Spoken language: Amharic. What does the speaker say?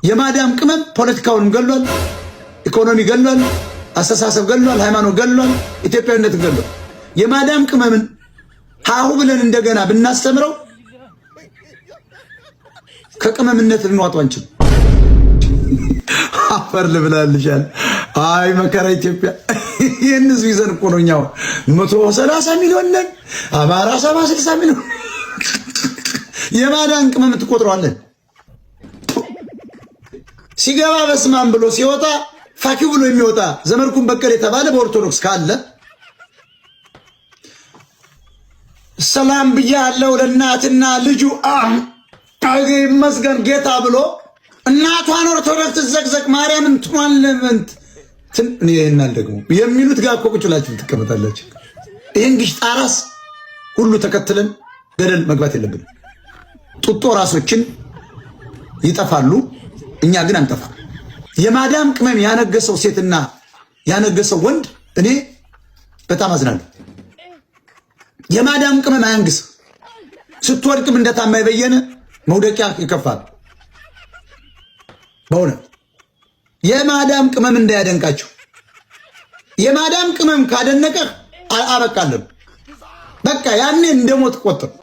የማዳም ቅመም ፖለቲካውን ገሏል፣ ኢኮኖሚ ገሏል፣ አስተሳሰብ ገሏል፣ ሃይማኖት ገሏል፣ ኢትዮጵያዊነት ገሏል። የማዳም ቅመምን ሃሁ ብለን እንደገና ብናስተምረው ከቅመምነት ልንዋጣው አንችልም። አፈር ልብላልሻል። አይ መከራ ኢትዮጵያ። የነሱ ይዘን እኮ ነው እኛው 130 ሚሊዮን ነን። አማራ 60 ሚሊዮን። የማዳም ቅመም ትቆጥረዋለን። ሲገባ በስማም ብሎ ሲወጣ ፋኪው ብሎ የሚወጣ ዘመድኩን በቀል የተባለ በኦርቶዶክስ ካለ ሰላም ብያለሁ ለእናትና ልጁ ይመስገን ጌታ ብሎ እናቷን ኦርቶዶክስ ዘቅዘቅ ማርያምን ትኗን ለምንት ይሄናል ደግሞ የሚሉት ጋር እኮ ቁጭ ብላችሁ ትቀመጣላችሁ። ይሄን ግሽ ጣራስ ሁሉ ተከትለን ገደል መግባት የለብንም። ጡጦ ራሶችን ይጠፋሉ፣ እኛ ግን አንጠፋም። የማዳም ቅመም ያነገሰው ሴትና ያነገሰው ወንድ እኔ በጣም አዝናለሁ። የማዳም ቅመም አያንግስ። ስትወድቅም እንደታማኝ በየነ መውደቂያ ይከፋል። በእውነት የማዳም ቅመም እንዳያደንቃቸው። የማዳም ቅመም ካደነቀ አበቃለን። በቃ ያኔ እንደሞት ቆጥር።